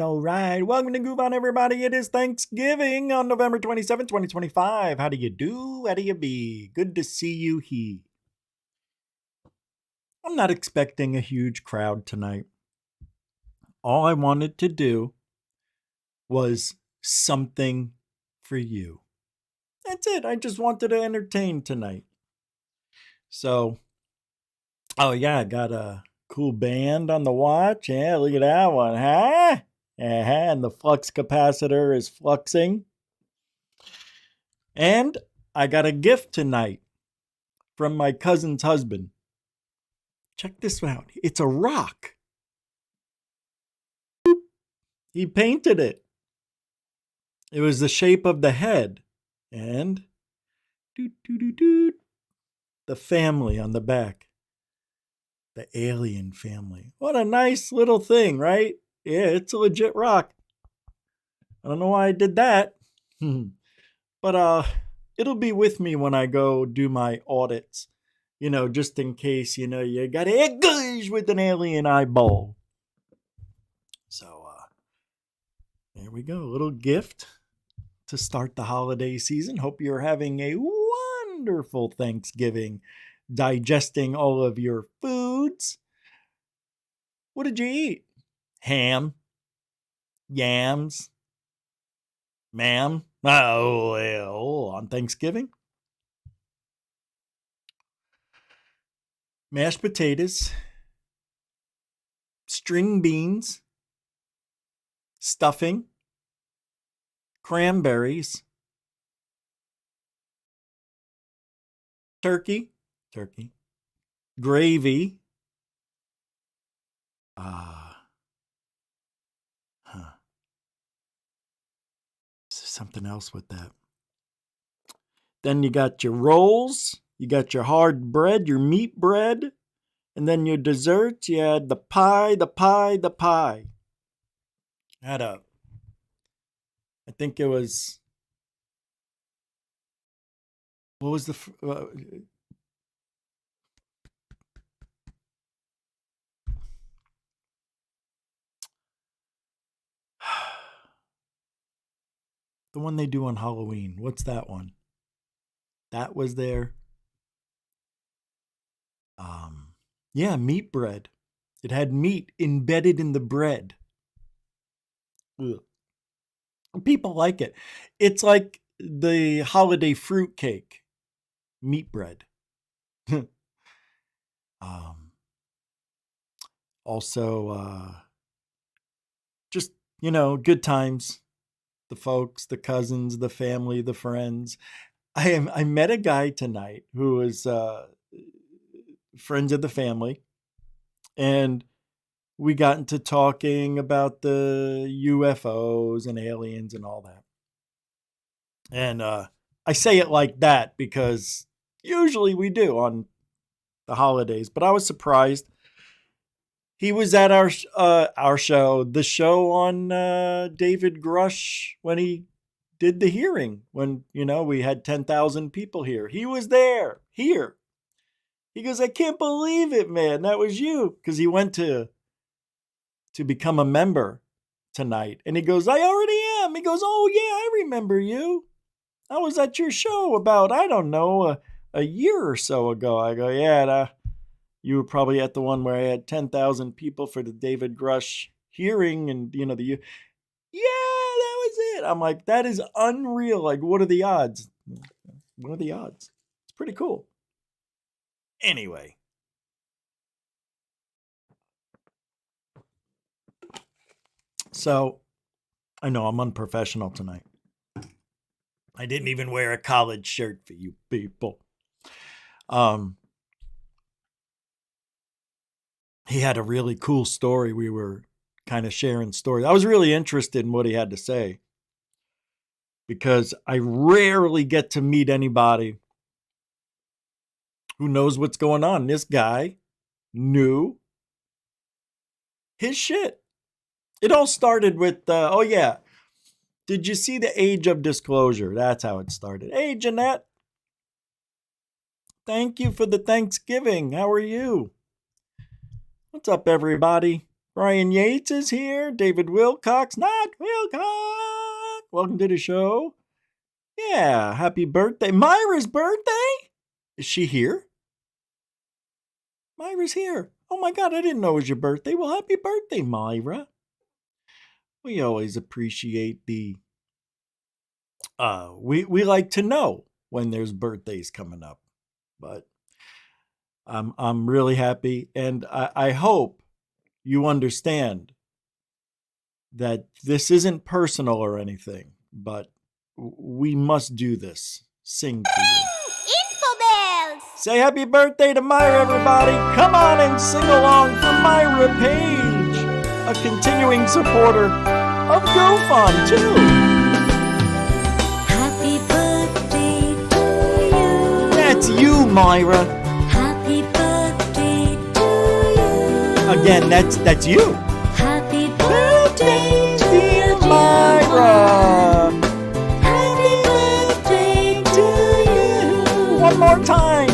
All right. Welcome to Goof On, everybody. It is Thanksgiving on November 27th, 2025. How do you do? How do you be? Good to see you here. I'm not expecting a huge crowd tonight. All I wanted to do was something for you. That's it. I just wanted to entertain tonight. So, oh yeah, I got a cool band on the watch. Yeah, look at that one, huh? And the flux capacitor is fluxing. And I got a gift tonight from my cousin's husband. Check this out. It's a rock. He painted it. It was the shape of the head. And the family on the back. The alien family. What a nice little thing, right? Yeah, it's a legit rock. I don't know why I did that. But it'll be with me when I go do my audits. You know, just in case, you got to engage with an alien eyeball. So, there we go. A little gift to start the holiday season. Hope you're having a wonderful Thanksgiving, digesting all of your foods. What did you eat? Ham, yams, ma'am. Oh, on Thanksgiving? Mashed potatoes, string beans, stuffing, cranberries, turkey, gravy, something else with that. Then you got your rolls, you got your hard bread, your meat bread, and then your desserts, you had the pie. Had I think it was, what was the the one they do on Halloween? What's that one? That was there. Yeah, meat bread. It had meat embedded in the bread. Ugh. People like it. It's like the holiday fruit cake, meat bread. Also, just, good times. The folks, the cousins, the family, the friends. I met a guy tonight who was friends of the family, and we got into talking about the UFOs and aliens and all that. And I say it like that because usually we do on the holidays, but I was surprised. He was at our show, the show on David Grush when he did the hearing. When we had 10,000 people here, he was there here. He goes, I can't believe it, man. That was you, because he went to become a member tonight, and he goes, I already am. He goes, oh yeah, I remember you. I was at your show about, I don't know, a year or so ago. I go, yeah, you were probably at the one where I had 10,000 people for the David Grush hearing, and yeah, that was it. I'm like, that is unreal. Like, what are the odds? What are the odds? It's pretty cool. Anyway. So, I know I'm unprofessional tonight. I didn't even wear a college shirt for you people. He had a really cool story. We were kind of sharing stories. I was really interested in what he had to say, because I rarely get to meet anybody who knows what's going on. This guy knew his shit. It all started with, oh yeah, did you see the age of disclosure? That's how it started. Hey, Jeanette. Thank you for the Thanksgiving. How are you? What's up, everybody? Brian Yates is here. David Wilcox, not Wilcox. Welcome to the show. Yeah, happy birthday. Myra's birthday? Is she here? Myra's here. Oh my God, I didn't know it was your birthday. Well, happy birthday, Myra. We always appreciate the we like to know when there's birthdays coming up. But I'm really happy, and I hope you understand that this isn't personal or anything, but we must do this. Sing for you. Infobells! Say happy birthday to Myra, everybody. Come on and sing along for Myra Page, a continuing supporter of GoFund, too. Happy birthday to you. That's you, Myra. Happy birthday to you. Again, that's you. Happy birthday, dear Myra. Happy birthday to you. One more time.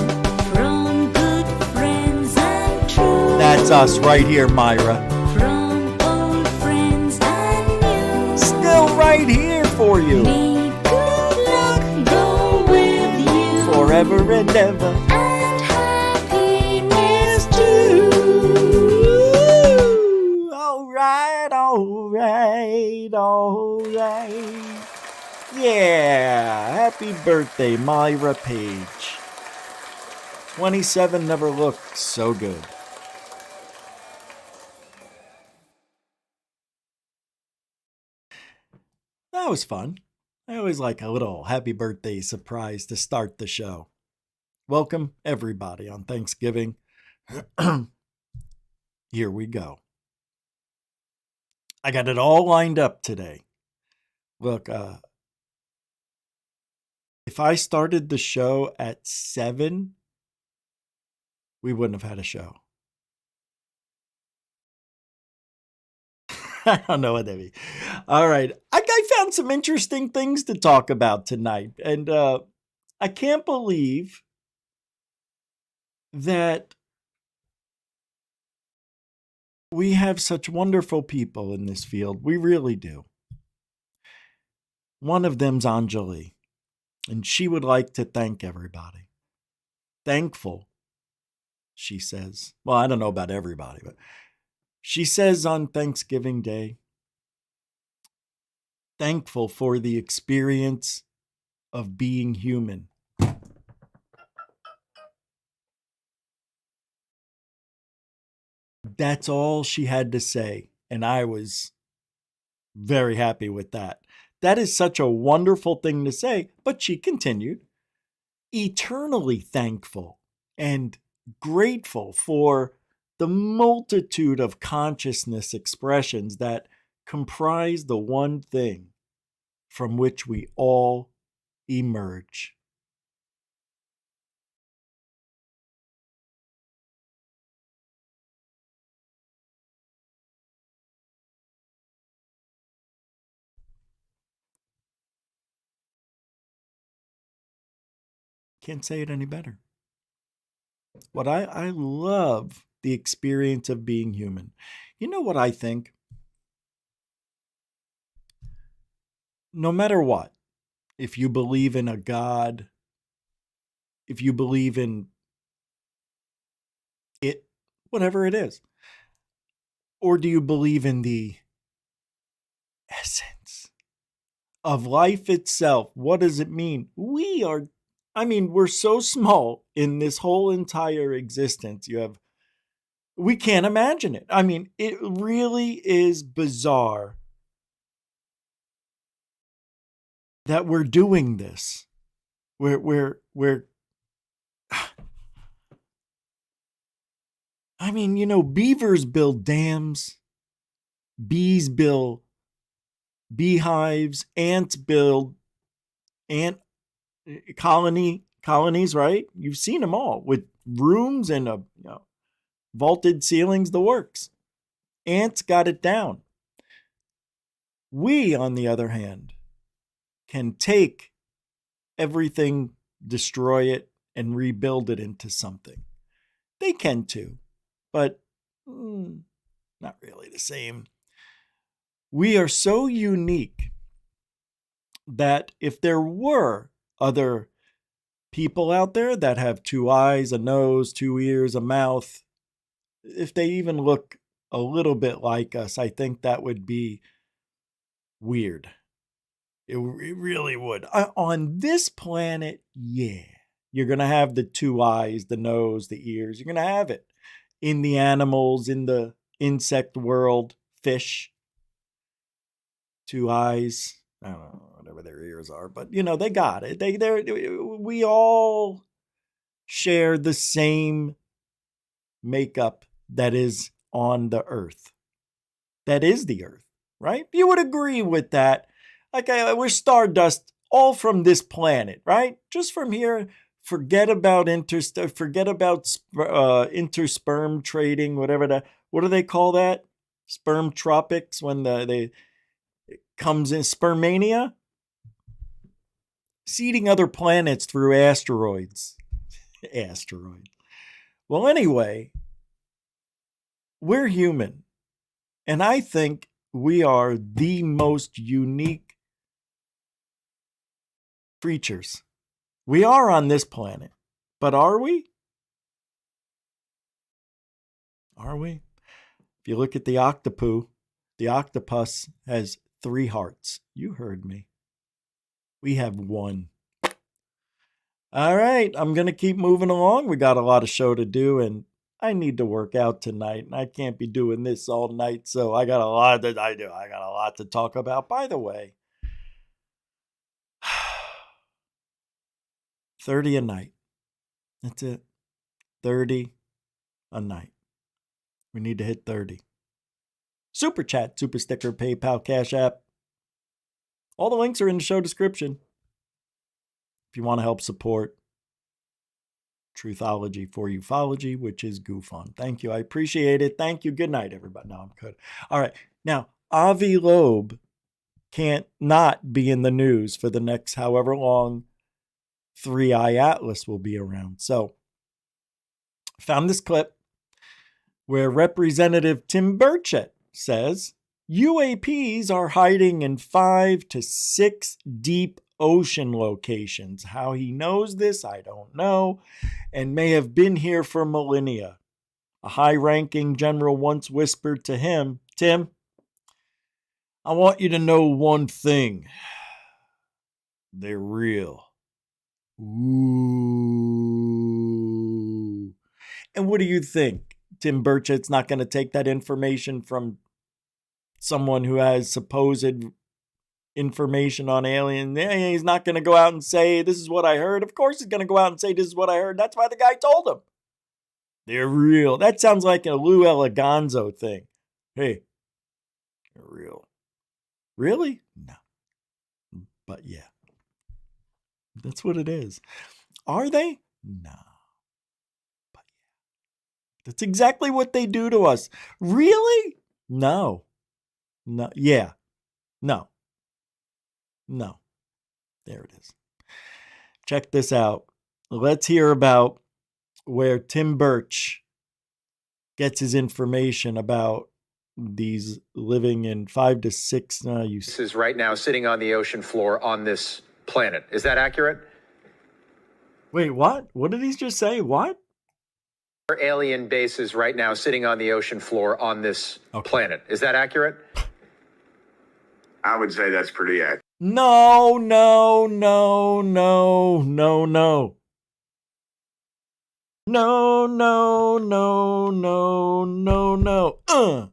From good friends and true. That's us right here, Myra. From old friends and new. Still right here for you. May good luck go with you. Forever and ever. And happiness too. All right, all right, all right. Yeah, happy birthday, Myra Page. 27 never looked so good. That was fun. I always like a little happy birthday surprise to start the show. Welcome, everybody, on Thanksgiving. Here we go. I got it all lined up today. Look, if I started the show at 7, we wouldn't have had a show. I don't know what that means. All right. I found some interesting things to talk about tonight. And I can't believe that we have such wonderful people in this field. We really do. One of them's Anjali, and she would like to thank everybody. Thankful, she says. Well, I don't know about everybody, but she says on Thanksgiving Day, thankful for the experience of being human. That's all she had to say, and I was very happy with that. That is such a wonderful thing to say, but she continued, eternally thankful and grateful for the multitude of consciousness expressions that comprise the one thing from which we all emerge. Can't say it any better. What I love the experience of being human. You know what I think? No matter what, if you believe in a God, if you believe in it, whatever it is, or do you believe in the essence of life itself? What does it mean? We're so small in this whole entire existence. We can't imagine it. I mean, it really is bizarre that we're doing this. We're beavers build dams, bees build beehives, ants build ant colonies, right? You've seen them all with rooms and vaulted ceilings, the works. Ants got it down. We, on the other hand, can take everything, destroy it, and rebuild it into something. They can too, but not really the same. We are so unique that if there were other people out there that have two eyes, a nose, two ears, a mouth, if they even look a little bit like us, I think that would be weird. It really would. On this planet, yeah, you're going to have the two eyes, the nose, the ears. You're going to have it in the animals, in the insect world, fish, two eyes. I don't know, whatever their ears are, but they got it. We all share the same makeup that is on the earth. That is the earth, right? You would agree with that. Like, we're stardust all from this planet, right? Just from here. Forget about intersperm trading, what do they call that? Sperm tropics, when it comes in spermania, seeding other planets through asteroids. Well, anyway, we're human, and I think we are the most unique creatures. We are on this planet, but are we? Are we? If you look at the octopus has 3 hearts. You heard me. We have 1. All right, I'm going to keep moving along. We got a lot of show to do, and I need to work out tonight, and I can't be doing this all night, so I got a lot to talk about. By the way, 30 a night. That's it. 30 a night. We need to hit 30. Super chat, super sticker, PayPal, Cash App. All the links are in the show description. If you want to help support Truthology for UFOlogy, which is GoofOn. Thank you. I appreciate it. Thank you. Good night, everybody. No, I'm good. All right. Now, Avi Loeb can't not be in the news for the next however long 3i Atlas will be around. So, found this clip where Representative Tim Burchett says UAPs are hiding in 5 to 6 deep ocean locations. How he knows this, I don't know, and may have been here for millennia. A high-ranking general once whispered to him, "Tim, I want you to know one thing. They're real." Ooh. And what do you think? Tim Burchett's not going to take that information from someone who has supposed information on aliens. He's not going to go out and say, "This is what I heard." Of course he's going to go out and say, "This is what I heard." That's why the guy told him. They're real. That sounds like a Lou Eliganzo thing. Hey, they're real. Really? No. But yeah. That's what it is. Are they? No. But yeah. That's exactly what they do to us. Really? No. No. Yeah. No. No. There it is. Check this out. let's hear about where Tim Birch gets his information about these living in 5 to 6. This is right now sitting on the ocean floor on this planet. Is that accurate? Wait, what? What did he just say? What? Alien bases right now sitting on the ocean floor on this planet. Is that accurate? I would say that's pretty accurate. No, no, no, no, no, no. No, no, no, no, no, no.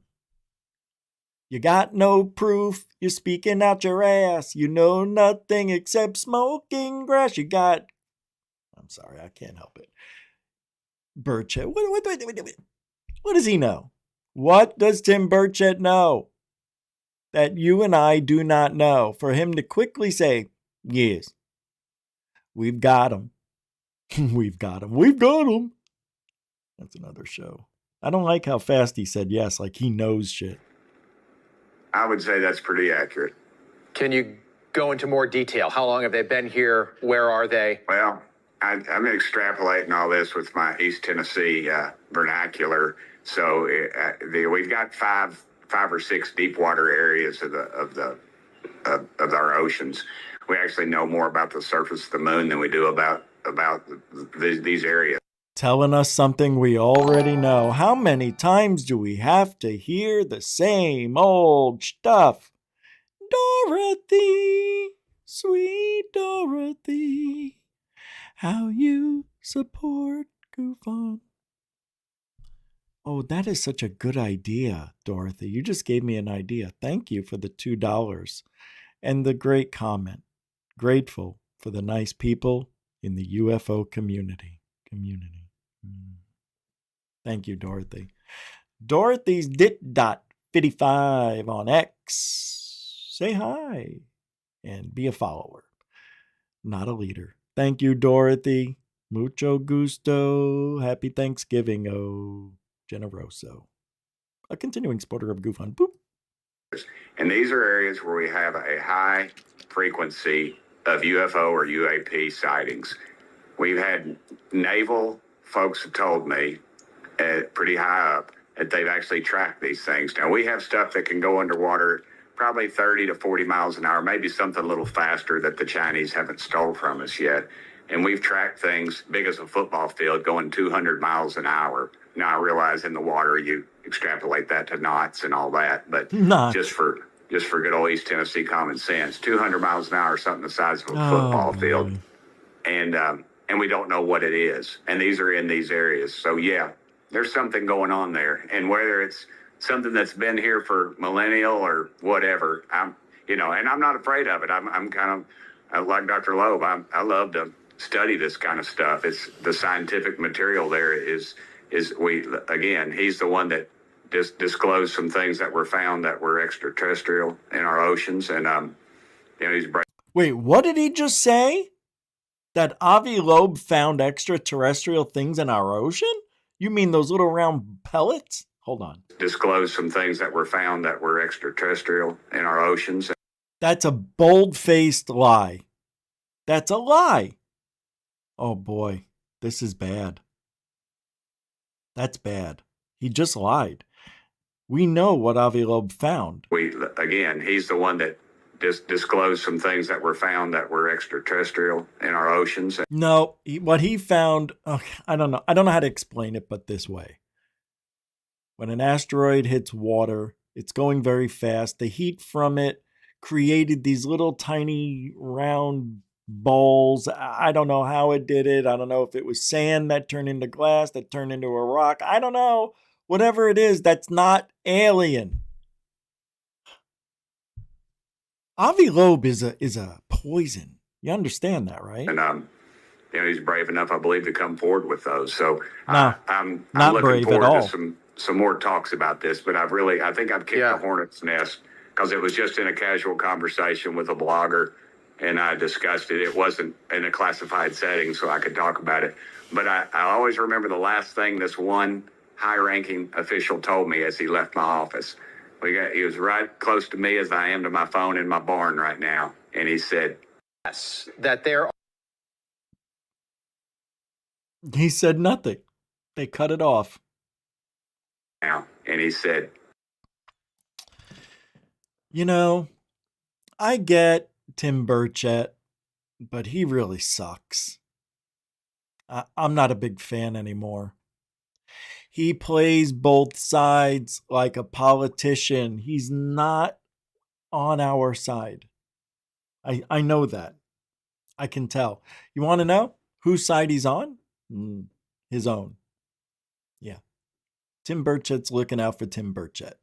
You got no proof. You're speaking out your ass. You know nothing except smoking grass. I'm sorry, I can't help it. Burchett. What does he know? What does Tim Burchett know that you and I do not know? For him to quickly say, yes, we've got him. We've got him. We've got him. That's another show. I don't like how fast he said yes, like he knows shit. I would say that's pretty accurate. Can you go into more detail? How long have they been here? Where are they? Well, I'm extrapolating all this with my East Tennessee vernacular. So we've got five or six deep water areas of our oceans. We actually know more about the surface of the moon than we do about these areas. Telling us something we already know. How many times do we have to hear the same old stuff? Dorothy, sweet Dorothy, how you support Goof On. Oh, that is such a good idea, Dorothy. You just gave me an idea. Thank you for the $2 and the great comment. Grateful for the nice people in the UFO community. Thank you, Dorothy. Dorothy's dit.55 on X. Say hi and be a follower, not a leader. Thank you, Dorothy. Mucho gusto. Happy Thanksgiving, oh generoso. A continuing supporter of Goof On. Boop. And these are areas where we have a high frequency of UFO or UAP sightings. We've had naval folks have told me pretty high up that they've actually tracked these things. Now, we have stuff that can go underwater probably 30 to 40 miles an hour, maybe something a little faster that the Chinese haven't stole from us yet. And we've tracked things big as a football field going 200 miles an hour. Now, I realize in the water you extrapolate that to knots and all that, but just for good old East Tennessee common sense, 200 miles an hour, something the size of a football field. And we don't know what it is. And these are in these areas. So, yeah, there's something going on there. And whether it's something that's been here for millennial or whatever, and I'm not afraid of it. I'm kind of like Dr. Loeb. I love to study this kind of stuff. It's the scientific material there he's the one that disclosed some things that were found that were extraterrestrial in our oceans. And, he's brave. Wait, what did he just say? That Avi Loeb found extraterrestrial things in our ocean? You mean those little round pellets? Hold on. Disclosed some things that were found that were extraterrestrial in our oceans. That's a bold-faced lie. That's a lie. Oh boy, this is bad. That's bad. He just lied. We know what Avi Loeb found. He's the one that disclosed some things that were found that were extraterrestrial in our oceans. No, what he found, I don't know. I don't know how to explain it, but this way. When an asteroid hits water, it's going very fast. The heat from it created these little tiny round balls. I don't know how it did it. I don't know if it was sand that turned into glass, that turned into a rock. I don't know. Whatever it is, that's not alien. Avi Loeb is a poison. You understand that, right? And he's brave enough, I believe, to come forward with those. So I'm not looking brave forward at all. to some more talks about this. But I think I've kicked the hornet's nest because it was just in a casual conversation with a blogger, and I discussed it. It wasn't in a classified setting, so I could talk about it. But I always remember the last thing this one high-ranking official told me as he left my office. He was right close to me as I am to my phone in my barn right now. And he said, Yes, that there He said nothing. They cut it off. now. And he said, You know, I get Tim Burchett, but he really sucks. I'm not a big fan anymore. He plays both sides like a politician. He's not on our side. I know that. I can tell. You want to know whose side he's on? His own. Yeah. Tim Burchett's looking out for Tim Burchett.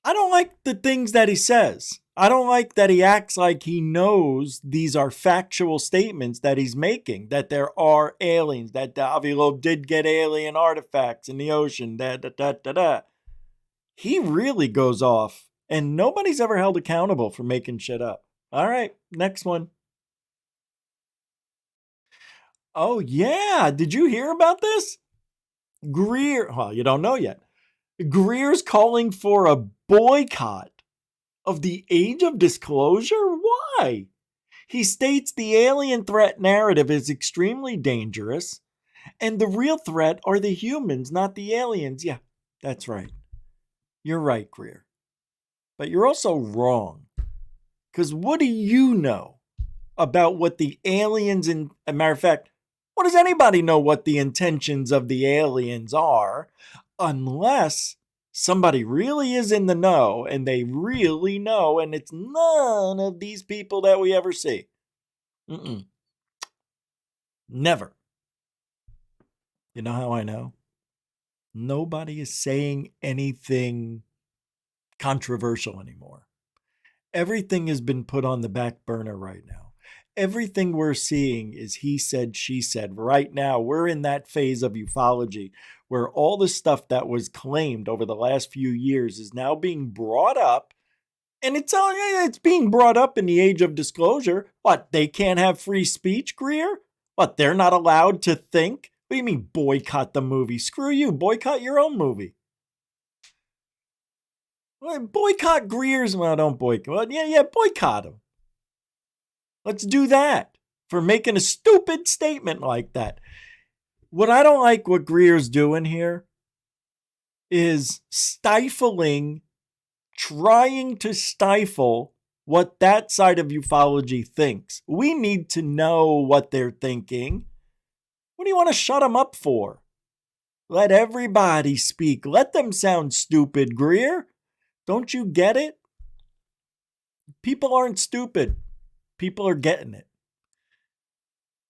I don't like the things that he says. I don't like that he acts like he knows these are factual statements that he's making, that there are aliens, that Davilo did get alien artifacts in the ocean, He really goes off, and nobody's ever held accountable for making shit up. All right, next one. Oh, yeah. Did you hear about this? Greer, well, you don't know yet. Greer's calling for a boycott of the age of disclosure? Why? He states the alien threat narrative is extremely dangerous, and the real threat are the humans, not the aliens. Yeah, that's right. You're right, Greer. But you're also wrong. Because what do you know about what the aliens, in a matter of fact, what does anybody know what the intentions of the aliens are unless somebody really is in the know and they really know, and it's none of these people that we ever see? Never. You know how I know? Nobody is saying anything controversial anymore. Everything has been put on the back burner right now. Everything we're seeing is he said, she said. Right now, we're in that phase of ufology where all the stuff that was claimed over the last few years is now being brought up. And it's being brought up in the age of disclosure. What, they can't have free speech, Greer? What, they're not allowed to think? What do you mean boycott the movie? Screw you, boycott your own movie. Well, boycott Greer's. Well, don't boycott. Well, yeah, boycott him. Let's do that for making a stupid statement like that. What I don't like what Greer's doing here is trying to stifle what that side of ufology thinks. We need to know what they're thinking. What do you want to shut them up for? Let everybody speak. Let them sound stupid, Greer. Don't you get it? People aren't stupid. People are getting it.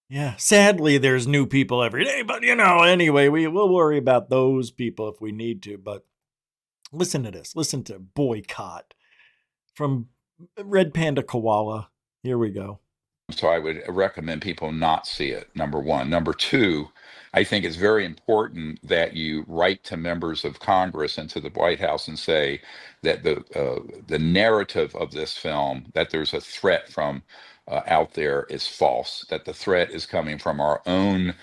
Yeah, sadly, there's new people every day, but anyway, we'll worry about those people if we need to. But listen to this. Listen to boycott from Red Panda Koala. Here we go. So I would recommend people not see it, number one. Number two, I think it's very important that you write to members of Congress and to the White House and say that the narrative of this film, that there's a threat from out there, is false, that the threat is coming from our own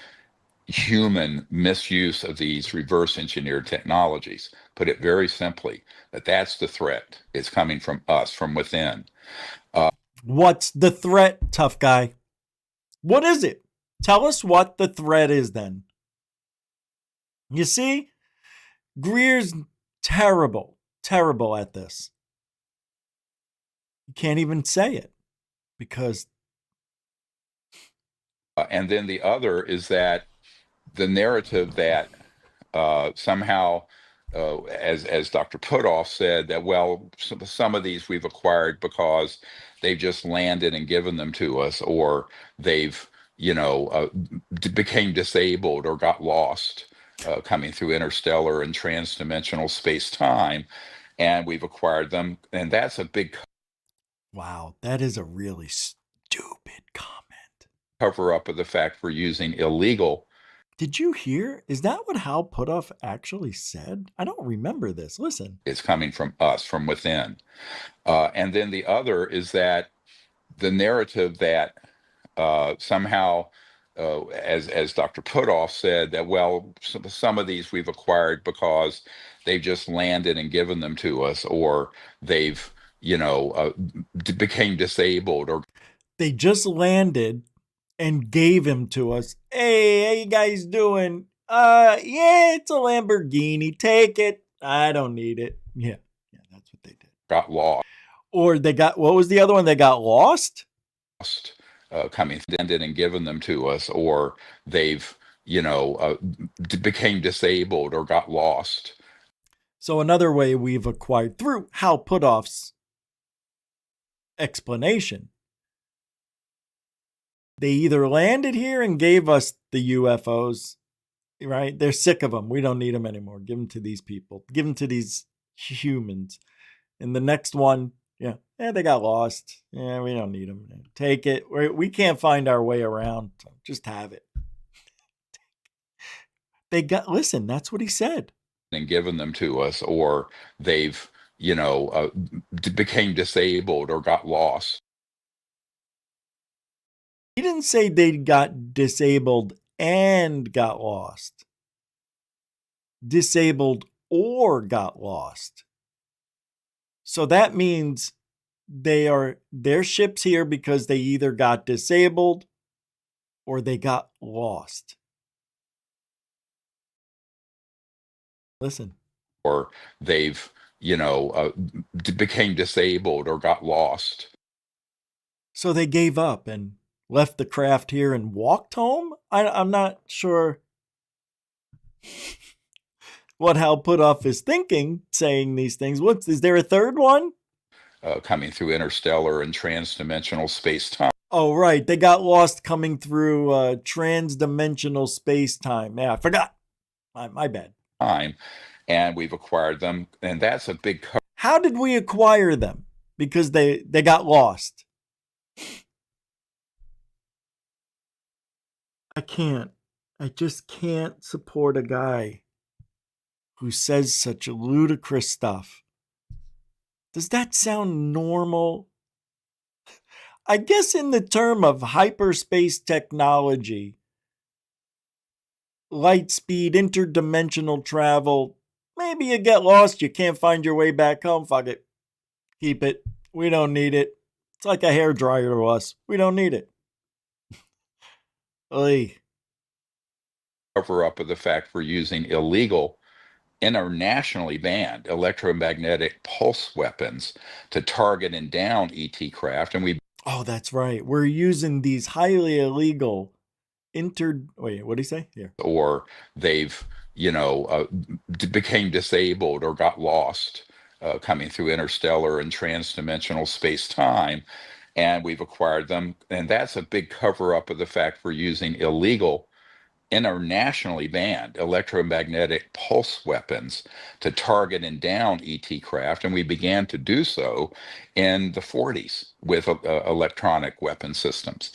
human misuse of these reverse engineered technologies. Put it very simply, that's the threat. It's coming from us, from within. What's the threat, tough guy? What is it? Tell us what the threat is then. You see, Greer's terrible at this. You can't even say it because. And then the other is that the narrative that somehow, as Dr. Putoff said, that, well, some of these we've acquired because they've just landed and given them to us, or they've, became disabled or got lost coming through interstellar and transdimensional space-time, and we've acquired them. And that's a big Wow, that is a really stupid comment. cover-up of the fact we're using illegal. Did you hear? Is that what Hal Puthoff actually said? I don't remember this. Listen. It's coming from us, from within. And then the other is that the narrative that somehow, as Dr. Putoff said, that, well, some of these we've acquired because they've just landed and given them to us, or they've, became disabled, or they just landed and gave him to us. Hey, how you guys doing? Yeah, it's a Lamborghini. Take it. I don't need it. Yeah, that's what they did. got lost. Or they got, what was the other one? They got lost? Coming and given them to us, or they've became disabled or got lost. So another way we've acquired through Hal Putoff's explanation, they either landed here and gave us the UFOs, right? They're sick of them. We don't need them anymore. Give them to these people. Give them to these humans. And the next one, they got lost. Yeah, we don't need them. Take it. We can't find our way around. So just have it. Listen, that's what he said. And given them to us, or they've became disabled or got lost. He didn't say they got disabled and got lost. Disabled or got lost. So that means their ship's here because they either got disabled or they got lost. Listen. Or they've became disabled or got lost. So they gave up and left the craft here and walked home? I'm not sure what Hal Putoff is thinking saying these things. Is there a third one? Coming through interstellar and transdimensional space-time. Oh, right. They got lost coming through transdimensional space-time. Yeah, I forgot. My bad. And we've acquired them, and that's a big cover. How did we acquire them? Because they got lost. I just can't support a guy who says such ludicrous stuff. Does that sound normal? I guess in the term of hyperspace technology, light speed, interdimensional travel, maybe you get lost, you can't find your way back home. Fuck it. Keep it. We don't need it. It's like a hairdryer to us. We don't need it. Oy. Cover up of the fact we're using illegal, internationally banned electromagnetic pulse weapons to target and down ET craft, and we. Oh, that's right. We're using these highly illegal wait, what did he say? Here. Or they've became disabled or got lost, coming through interstellar and transdimensional space-time, and we've acquired them, and that's a big cover-up of the fact we're using illegal, internationally banned electromagnetic pulse weapons to target and down ET craft, and we began to do so in the 40s with electronic weapon systems.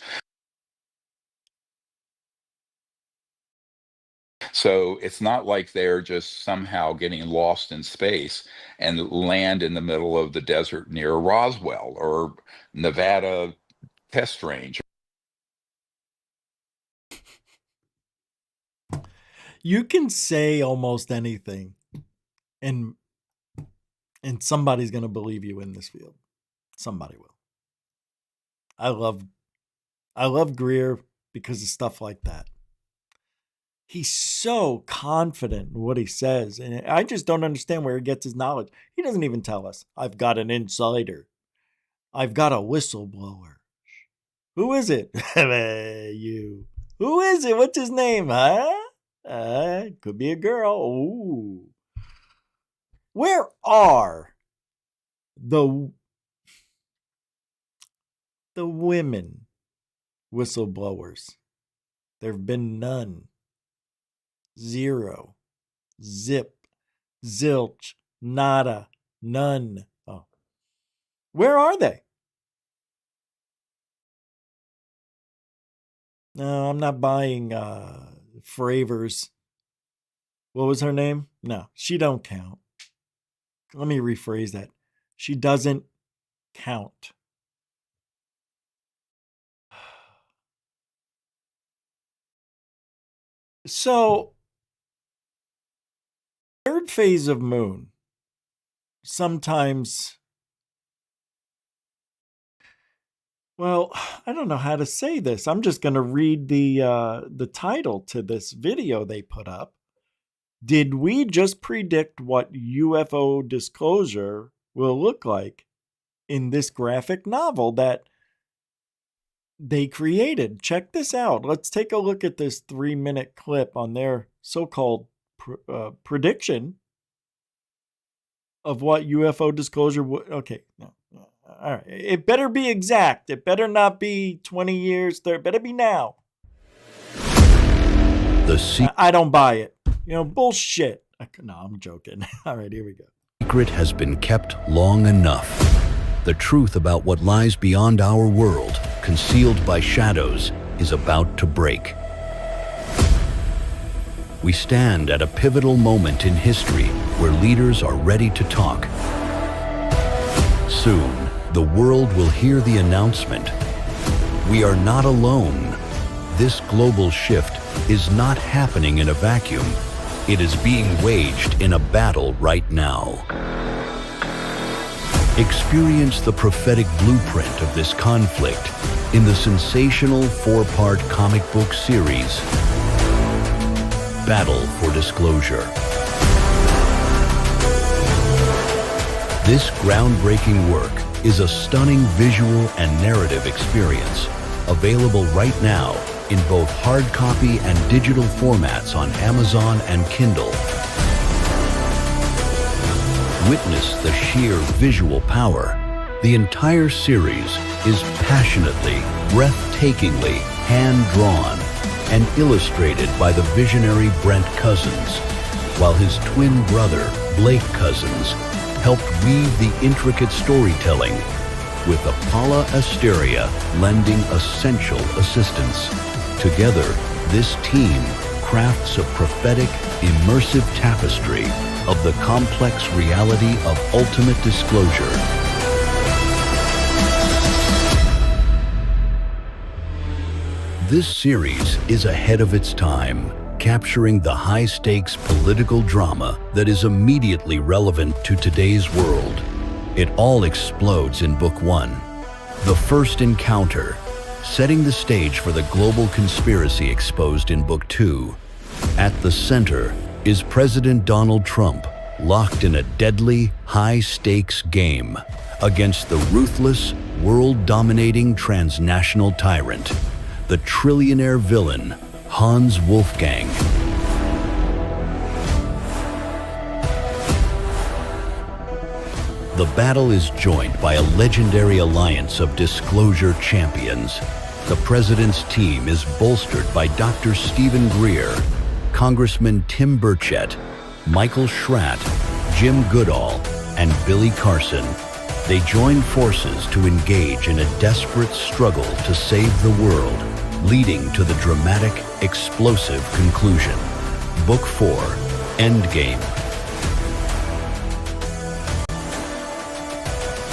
So it's not like they're just somehow getting lost in space and land in the middle of the desert near Roswell or Nevada test range. You can say almost anything and somebody's going to believe you in this field. Somebody will. I love Greer because of stuff like that. He's so confident in what he says, and I just don't understand where he gets his knowledge. He doesn't even tell us. I've got an insider. I've got a whistleblower. Who is it? You. Who is it? What's his name, huh? Could be a girl. Ooh. Where are the women whistleblowers? There have been none. Zero. Zip. Zilch. Nada. None. Oh. Where are they? No, I'm not buying Fravors. What was her name? No, she don't count. Let me rephrase that. She doesn't count. So, third phase of moon. Sometimes Well, I don't know how to say this. I'm just going to read the title to this video they put up. Did we just predict what UFO disclosure will look like in this graphic novel that they created? Check this out. Let's take a look at this 3-minute clip on their so-called prediction of what UFO disclosure would. Okay, no. All right. It better be exact. It better not be 20 years. It better be now. I don't buy it. Bullshit. No, I'm joking. All right, here we go. Secret has been kept long enough. The truth about what lies beyond our world, concealed by shadows, is about to break. We stand at a pivotal moment in history where leaders are ready to talk. Soon, the world will hear the announcement. We are not alone. This global shift is not happening in a vacuum. It is being waged in a battle right now. Experience the prophetic blueprint of this conflict in the sensational 4-part comic book series, Battle for Disclosure. This groundbreaking work is a stunning visual and narrative experience, available right now in both hard copy and digital formats on Amazon and Kindle. Witness the sheer visual power. The entire series is passionately, breathtakingly hand-drawn and illustrated by the visionary Brent Cousins, while his twin brother, Blake Cousins, helped weave the intricate storytelling, with Paula Asteria lending essential assistance. Together, this team crafts a prophetic, immersive tapestry of the complex reality of ultimate disclosure. This series is ahead of its time, capturing the high-stakes political drama that is immediately relevant to today's world. It all explodes in Book 1, The First Encounter, setting the stage for the global conspiracy exposed in Book 2. At the center is President Donald Trump, locked in a deadly, high-stakes game against the ruthless, world-dominating transnational tyrant, the trillionaire villain, Hans Wolfgang. The battle is joined by a legendary alliance of disclosure champions. The president's team is bolstered by Dr. Stephen Greer, Congressman Tim Burchett, Michael Schratt, Jim Goodall, and Billy Carson. They join forces to engage in a desperate struggle to save the world, leading to the dramatic, explosive conclusion. Book 4, Endgame.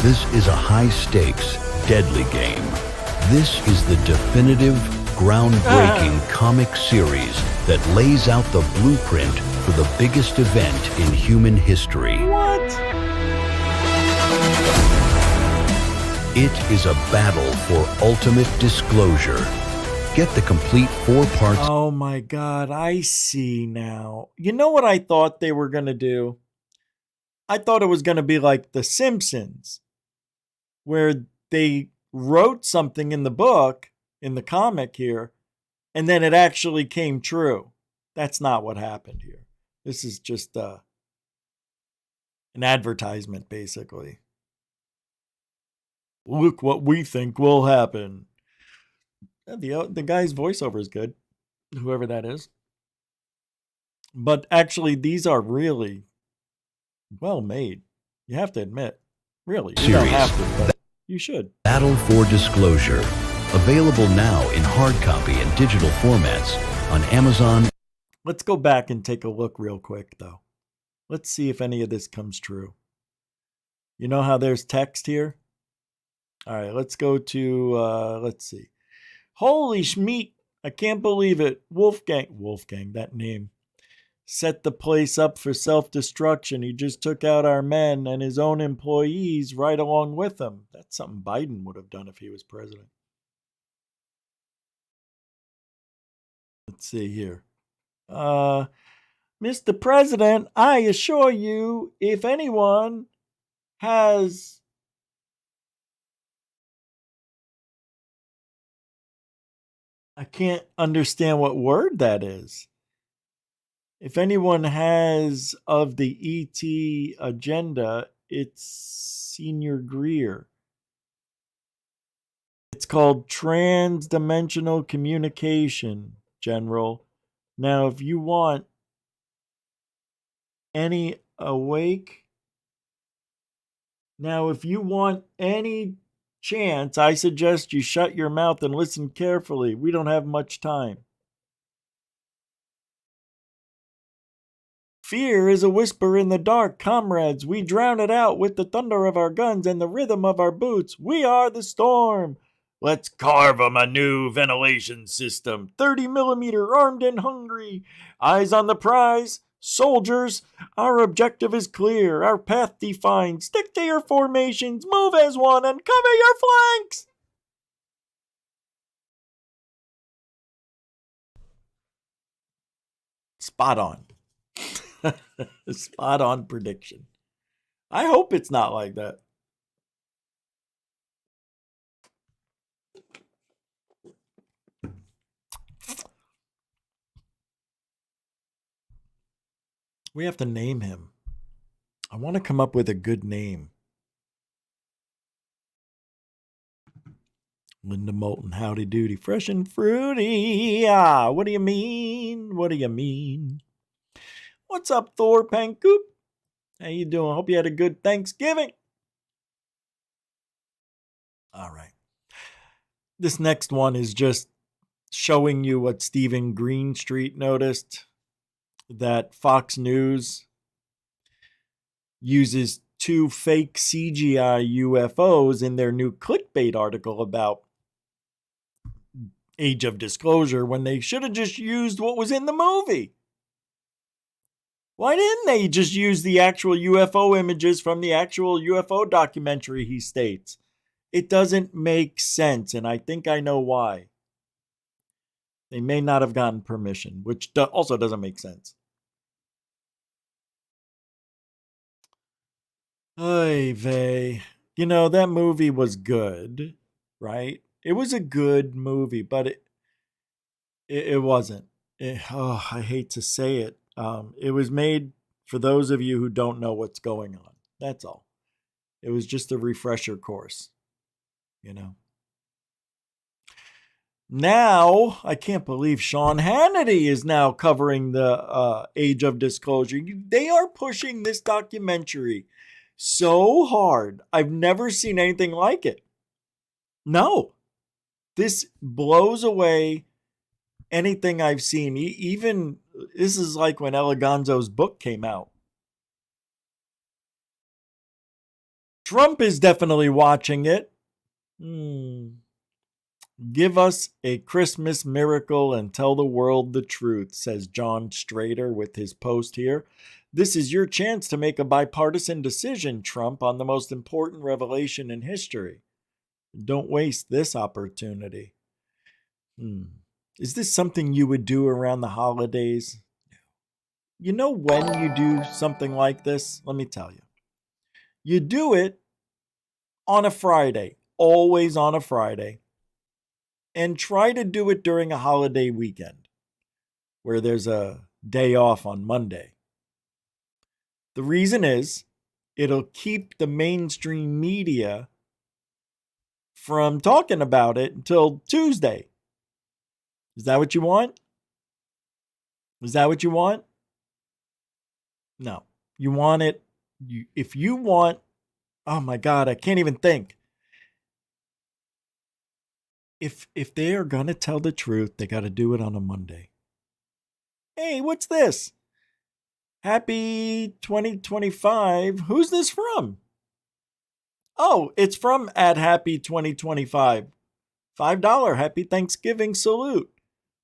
This is a high-stakes, deadly game. This is the definitive, groundbreaking comic series that lays out the blueprint for the biggest event in human history. What? It is a battle for ultimate disclosure. Get the complete 4 parts. Oh my God, I see now. You know what I thought they were going to do? I thought it was going to be like The Simpsons, where they wrote something in the book, in the comic here, and then it actually came true. That's not what happened here. This is just an advertisement, basically. Look what we think will happen. The guy's voiceover is good, whoever that is. But actually, these are really well made. You have to admit. Really. You don't have to, but you should. Battle for Disclosure. Available now in hard copy and digital formats on Amazon. Let's go back and take a look real quick, though. Let's see if any of this comes true. You know how there's text here? All right, let's go to, let's see. Holy schmeat, I can't believe it. Wolfgang, that name. Set the place up for self-destruction. He just took out our men and his own employees right along with him. That's something Biden would have done if he was president. Let's see here. Mr. President, I assure you, if anyone has I can't understand what word that is. If anyone has of the ET agenda, it's Senior Greer. It's called transdimensional communication, General. Now, if you want any awake, now, if you want any chance, I suggest you shut your mouth and listen carefully. We don't have much time. Fear is a whisper in the dark, comrades. We drown it out with the thunder of our guns and the rhythm of our boots. We are the storm. Let's carve 'em a new ventilation system. 30 millimeter, armed and hungry. Eyes on the prize. Soldiers, our objective is clear. Our path defined. Stick to your formations. Move as one and cover your flanks. Spot on. Spot on prediction. I hope it's not like that. We have to name him. I want to come up with a good name. Linda Moulton, howdy doody, fresh and fruity. Ah, what do you mean? What do you mean? What's up, Thor Pankoop? How you doing? Hope you had a good Thanksgiving. All right. This next one is just showing you what Stephen Greenstreet noticed, that Fox News uses 2 fake CGI UFOs in their new clickbait article about Age of Disclosure when they should have just used what was in the movie. Why didn't they just use the actual UFO images from the actual UFO documentary, he states? It doesn't make sense, and I think I know why. They may not have gotten permission, which also doesn't make sense. Oy vey. You know, that movie was good, right? It was a good movie, but it wasn't. I hate to say it. It was made for those of you who don't know what's going on. That's all. It was just a refresher course, you know. Now, I can't believe Sean Hannity is now covering the Age of Disclosure. They are pushing this documentary so hard. I've never seen anything like it. No. This blows away anything I've seen. Even, this is like when Eleganzo's book came out. Trump is definitely watching it. Give us a Christmas miracle and tell the world the truth, says John Strader with his post here. This is your chance to make a bipartisan decision, Trump, on the most important revelation in history. Don't waste this opportunity. Is this something you would do around the holidays? You know when you do something like this? Let me tell you. You do it on a Friday, always on a Friday, and try to do it during a holiday weekend where there's a day off on Monday. The reason is it'll keep the mainstream media from talking about it until Tuesday. Is that what you want? Is that what you want? No. You want it. If you want, oh my God, I can't even think. If they are going to tell the truth, they got to do it on a Monday. Hey, what's this? Happy 2025. Who's this from? Oh, it's from at Happy 2025. $5 Happy Thanksgiving salute.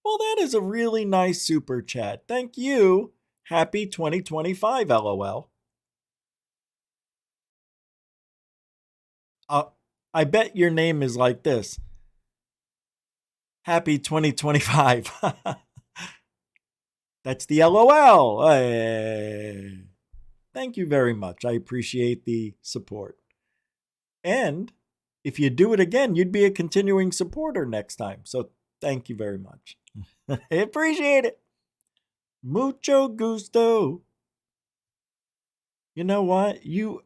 Well, that is a really nice super chat. Thank you. Happy 2025, LOL. I bet your name is like this. Happy 2025. That's the LOL. Hey. Thank you very much. I appreciate the support. And if you do it again, you'd be a continuing supporter next time. So thank you very much. I appreciate it. Mucho gusto. You know what? You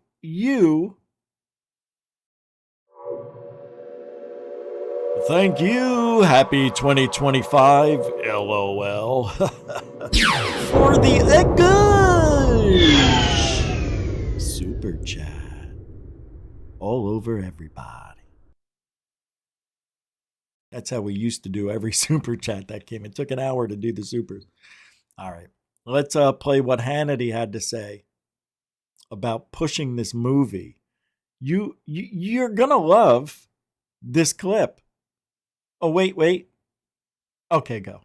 thank you. Happy 2025. LOL. For the good super chat. All over everybody. That's how we used to do every super chat that came. It took an hour to do the supers. All right. Let's play what Hannity had to say about pushing this movie. You're going to love this clip. Oh, wait. Okay, go.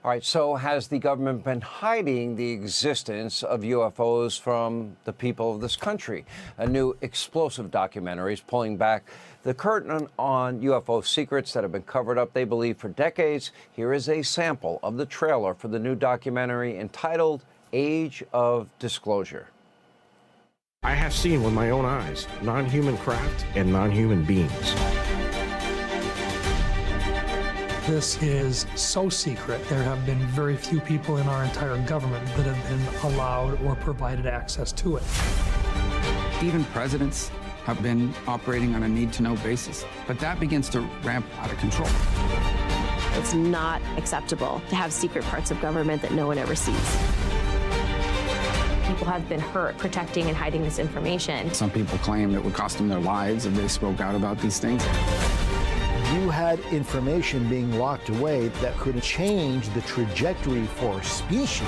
All right, so has the government been hiding the existence of UFOs from the people of this country? A new explosive documentary is pulling back the curtain on UFO secrets that have been covered up, they believe, for decades. Here is a sample of the trailer for the new documentary entitled Age of Disclosure. I have seen with my own eyes non-human craft and non-human beings. This is so secret. There have been very few people in our entire government that have been allowed or provided access to it. Even presidents have been operating on a need-to-know basis, but that begins to ramp out of control. It's not acceptable to have secret parts of government that no one ever sees. People have been hurt protecting and hiding this information. Some people claim it would cost them their lives if they spoke out about these things. You had information being locked away that could change the trajectory for a species.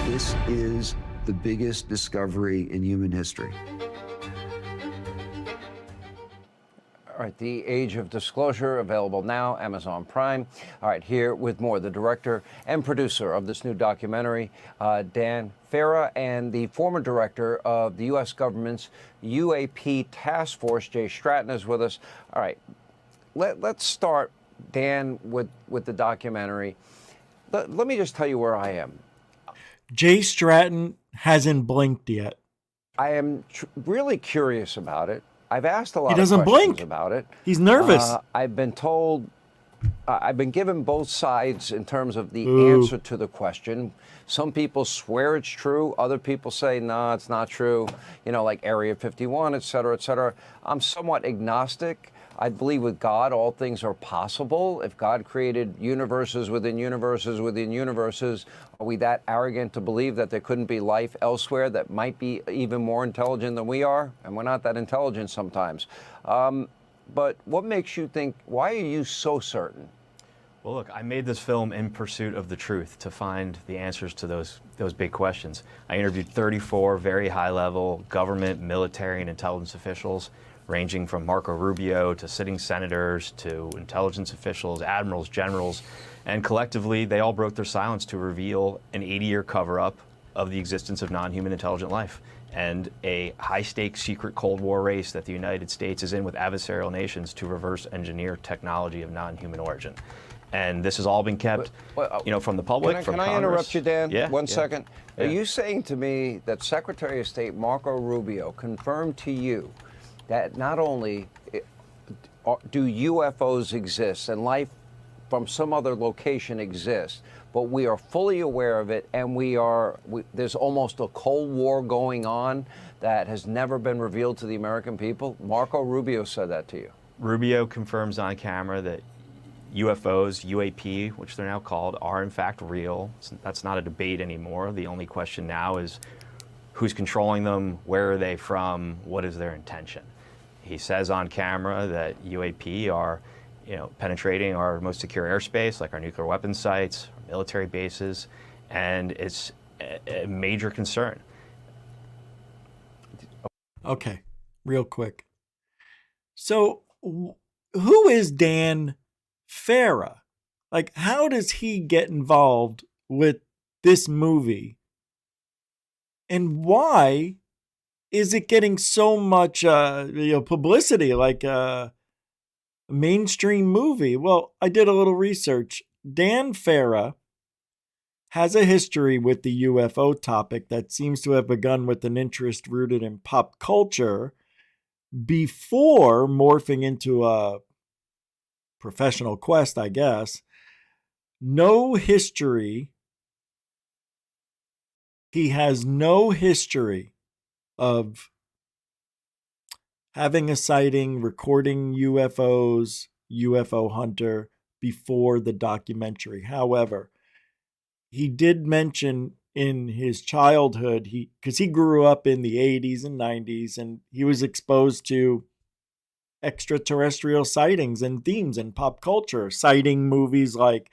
This is the biggest discovery in human history. All right, The Age of Disclosure, available now, Amazon Prime. All right, here with more, the director and producer of this new documentary, Dan Farah, and the former director of the U.S. government's UAP task force, Jay Stratton, is with us. All right, let's start, Dan, with the documentary. Let me just tell you where I am. Jay Stratton hasn't blinked yet. I am really curious about it. I've asked a lot of questions blink. About it. He's nervous. I've been told, I've been given both sides in terms of the answer to the question. Some people swear it's true. Other people say, no, it's not true. You know, like Area 51, et cetera, et cetera. I'm somewhat agnostic. I believe with God, all things are possible. If God created universes within universes within universes, are we that arrogant to believe that there couldn't be life elsewhere that might be even more intelligent than we are? And we're not that intelligent sometimes. But what makes you think, why are you so certain? Well, look, I made this film in pursuit of the truth, to find the answers to those big questions. I interviewed 34 very high-level government, military, and intelligence officials, ranging from Marco Rubio to sitting senators to intelligence officials, admirals, generals, and collectively they all broke their silence to reveal an 80-year cover-up of the existence of non-human intelligent life and a high-stakes secret Cold War race that the United States is in with adversarial nations to reverse engineer technology of non-human origin. And this has all been kept, from the public, from Congress. Can I interrupt you, Dan? Yeah. One second. Yeah. Are you saying to me that Secretary of State Marco Rubio confirmed to you that not only do UFOs exist and life from some other location exists, but we are fully aware of it, and there's almost a Cold War going on that has never been revealed to the American people? Marco Rubio said that to you. Rubio confirms on camera that UFOs, UAP, which they're now called, are in fact real. That's not a debate anymore. The only question now is who's controlling them, where are they from, what is their intention? He says on camera that UAP are, penetrating our most secure airspace, like our nuclear weapons sites, our military bases, and it's a major concern. Okay, real quick. So, who is Dan Farah? Like, how does he get involved with this movie And why is it getting so much publicity like a mainstream movie? Well, I did a little research. Dan Farah has a history with the UFO topic that seems to have begun with an interest rooted in pop culture before morphing into a professional quest, I guess. No history. He has no history of having a sighting, recording UFOs, UFO hunter before the documentary. However, he did mention in his childhood, because he grew up in the 80s and 90s, and he was exposed to extraterrestrial sightings and themes in pop culture, citing movies like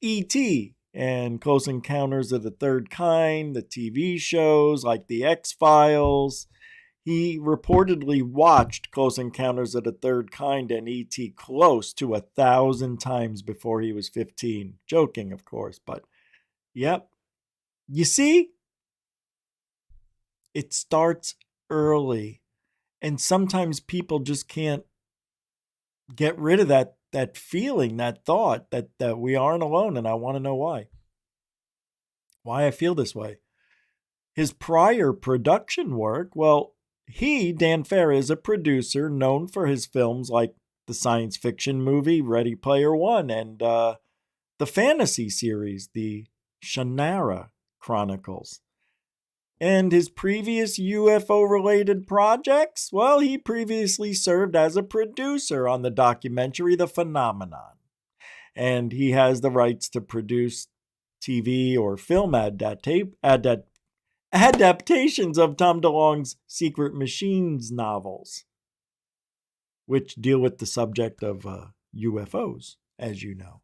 E.T. and Close Encounters of the Third Kind, the TV shows like The X-Files. He reportedly watched Close Encounters of the Third Kind and E.T. close to 1,000 times before he was 15. Joking, of course, but yep. You see? It starts early. And sometimes people just can't get rid of that feeling, that thought that we aren't alone, and I want to know why. Why I feel this way. His prior production work, well, Dan Farah, is a producer known for his films like the science fiction movie Ready Player One and the fantasy series, the Shannara Chronicles. And his previous UFO-related projects? Well, he previously served as a producer on the documentary The Phenomenon. And he has the rights to produce TV or film adaptations of Tom DeLonge's Secret Machines novels, which deal with the subject of UFOs, as you know.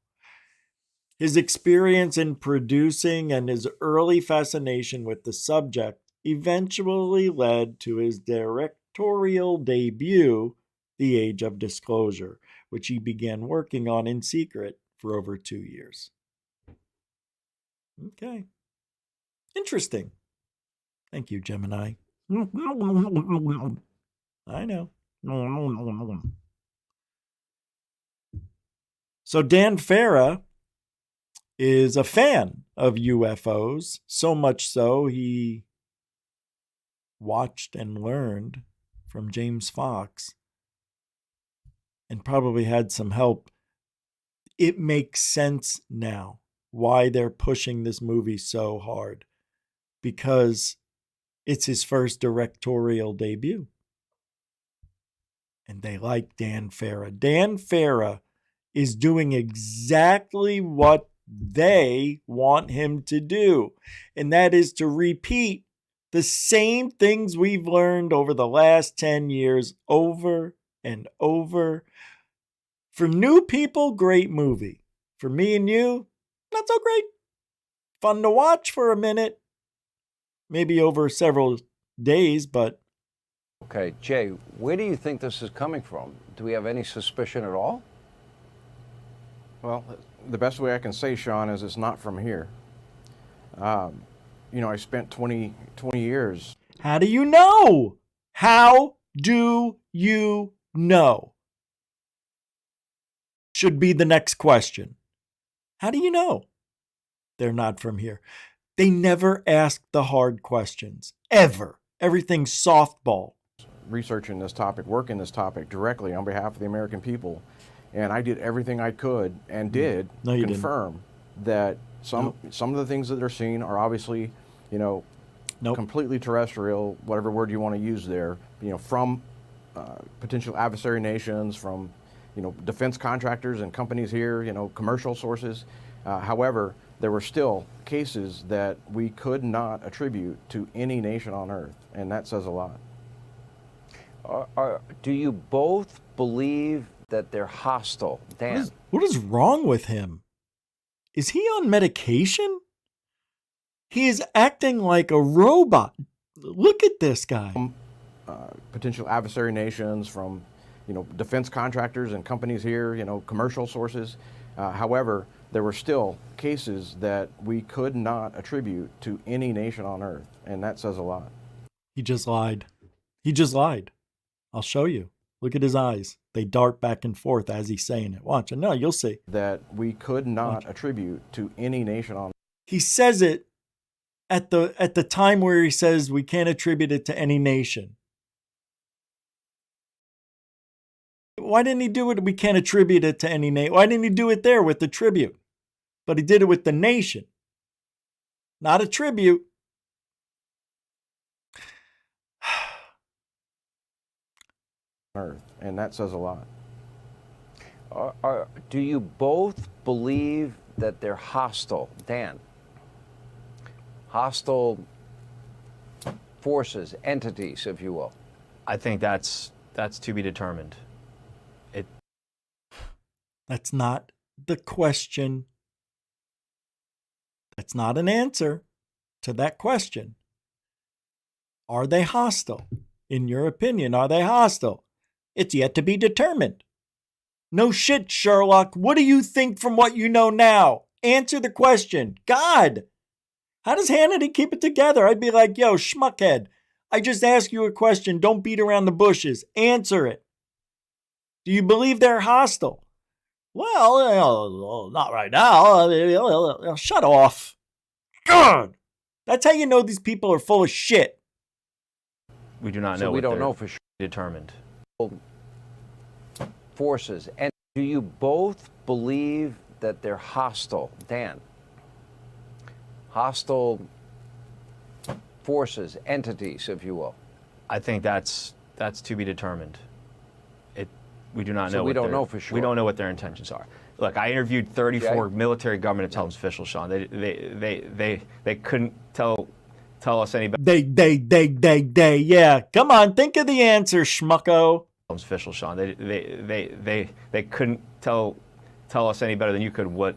His experience in producing and his early fascination with the subject eventually led to his directorial debut, The Age of Disclosure, which he began working on in secret for over 2 years. Okay. Interesting. Thank you, Gemini. I know. So Dan Farah is a fan of UFOs, so much so he watched and learned from James Fox and probably had some help. It makes sense now why they're pushing this movie so hard, because it's his first directorial debut. And they like Dan Farah. Dan Farah is doing exactly what they want him to do, and that is to repeat the same things we've learned over the last 10 years over and over. For new people, great movie. For me and you, not so great. Fun to watch for a minute, maybe over several days, but... Okay, Jay, where do you think this is coming from? Do we have any suspicion at all? Well, the best way I can say, Sean, is it's not from here. I spent 20 years. How do you know? How do you know? Should be the next question. How do you know they're not from here? They never ask the hard questions, ever. Everything's softball. Researching this topic, working this topic directly on behalf of the American people, and I did everything I could and did confirm that some of the things that they're seeing are obviously, completely terrestrial, whatever word you want to use there, from potential adversary nations, from defense contractors and companies here, commercial sources. However, there were still cases that we could not attribute to any nation on Earth, and that says a lot. Do you both believe that they're hostile? Dan? What is wrong with him? Is he on medication? He is acting like a robot. Look at this guy. Potential adversary nations, from defense contractors and companies here, commercial sources. However, there were still cases that we could not attribute to any nation on earth, and that says a lot. He just lied. He just lied. I'll show you. Look at his eyes. They dart back and forth as he's saying it. Watch it. No, you'll see. That we could not attribute to any nation on earth. He says it at the time where he says we can't attribute it to any nation. Why didn't he do it? We can't attribute it to any nation. Why didn't he do it there with the tribute? But he did it with the nation. Not a tribute. Earth, and that says a lot. Do you both believe that they're hostile, Dan? Hostile forces, entities, if you will. I think that's to be determined. That's not the question. That's not an answer to that question. Are they hostile? In your opinion, are they hostile? It's yet to be determined. No shit, Sherlock. What do you think from what you know now? Answer the question. God! How does Hannity keep it together? I'd be like, yo, schmuckhead, I just asked you a question. Don't beat around the bushes. Answer it. Do you believe they're hostile? Well, not right now. Shut off. God! That's how you know these people are full of shit. We do not know. So we don't know for sure. Determined. Forces. And do you both believe that they're hostile, Dan? Hostile forces, entities, if you will. I think that's to be determined. We do not know. So we don't know for sure. We don't know what their intentions are. Look, I interviewed 34 military government intelligence officials, Sean. They couldn't tell us any better. They. Yeah, come on, think of the answer, schmucko. Official, Sean. They couldn't tell us any better than you could what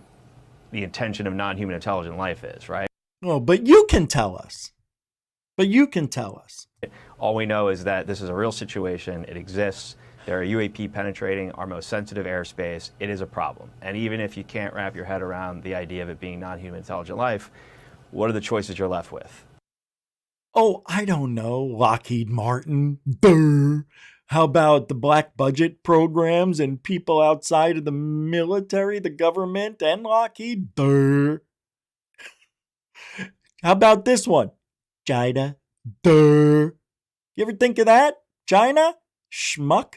the intention of non-human intelligent life is, right? Oh, but you can tell us. All we know is that this is a real situation. It exists. There are UAP penetrating our most sensitive airspace. It is a problem. And even if you can't wrap your head around the idea of it being non-human intelligent life, what are the choices you're left with? Oh, I don't know. Lockheed Martin. Duh. How about the black budget programs and people outside of the military, the government, and Lockheed? Duh. How about this one? China. Duh. You ever think of that? China? Schmuck.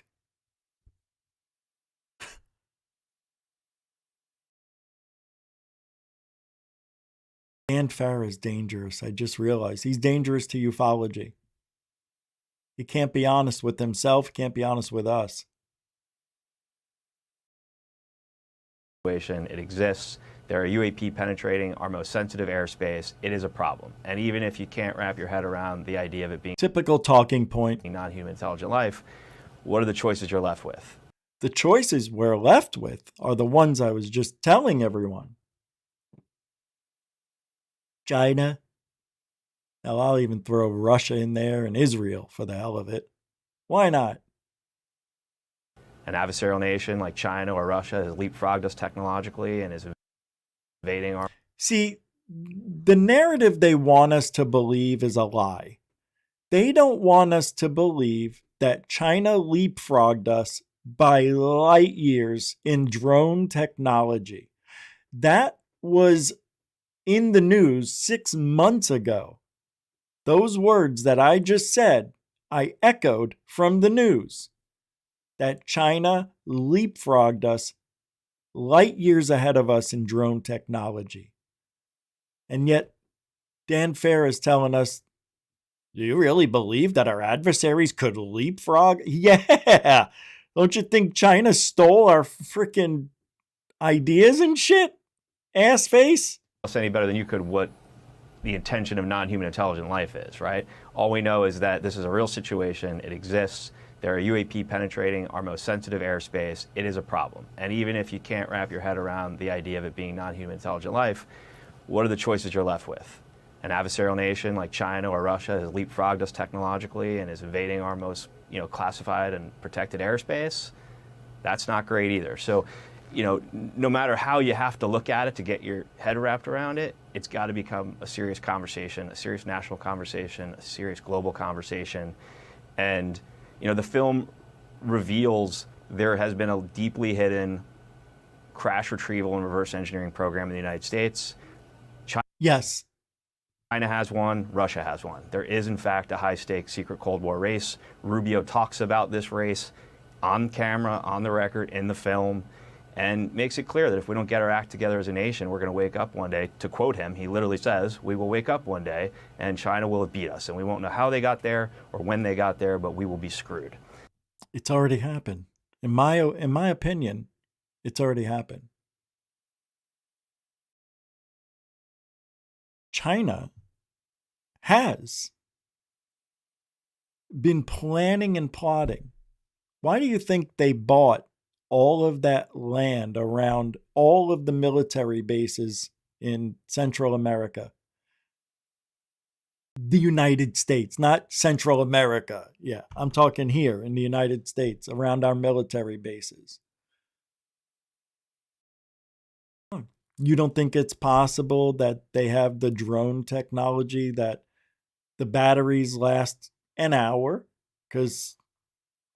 Dan Farr is dangerous. I just realized he's dangerous to ufology. He can't be honest with himself, can't be honest with us. It exists. There are UAP penetrating our most sensitive airspace. It is a problem. And even if you can't wrap your head around the idea of it being typical talking point, non-human intelligent life, what are the choices you're left with? The choices we're left with are the ones I was just telling everyone. China. Now, I'll even throw Russia in there and Israel for the hell of it. Why not? An adversarial nation like China or Russia has leapfrogged us technologically and is invading our... See, the narrative they want us to believe is a lie. They don't want us to believe that China leapfrogged us by light years in drone technology. That was in the news 6 months ago. Those words that I just said, I echoed from the news. That China leapfrogged us light years ahead of us in drone technology. And yet, Dan Farr is telling us, do you really believe that our adversaries could leapfrog? Yeah! Don't you think China stole our freaking ideas and shit? Ass face? Any better than you could what the intention of non-human intelligent life is, right? All we know is that this is a real situation. It exists. There are UAP penetrating our most sensitive airspace. It is a problem. And even if you can't wrap your head around the idea of it being non-human intelligent life, what are the choices you're left with? An adversarial nation like China or Russia has leapfrogged us technologically and is invading our most, classified and protected airspace. That's not great either. So, no matter how you have to look at it to get your head wrapped around it, it's got to become a serious conversation, a serious national conversation, a serious global conversation. And, the film reveals there has been a deeply hidden crash retrieval and reverse engineering program in the United States. Yes. China has one, Russia has one. There is, in fact, a high-stakes secret Cold War race. Rubio talks about this race on camera, on the record, in the film, and makes it clear that if we don't get our act together as a nation, we're going to wake up one day. To quote him, he literally says, we will wake up one day and China will have beat us, and we won't know how they got there or when they got there, but we will be screwed. It's already happened. In my opinion, it's already happened. China has been planning and plotting. Why do you think they bought all of that land around all of the military bases in Central America? The United States, not Central America. Yeah, I'm talking here in the United States, around our military bases. You don't think it's possible that they have the drone technology that the batteries last an hour? Because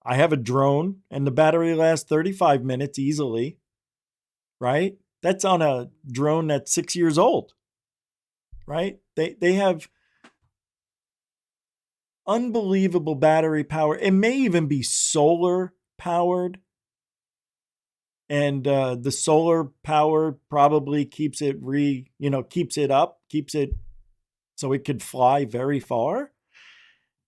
I have a drone and the battery lasts 35 minutes easily, right? That's on a drone that's 6 years old, right? They have unbelievable battery power. It may even be solar powered. And the solar power probably keeps it keeps it so it could fly very far.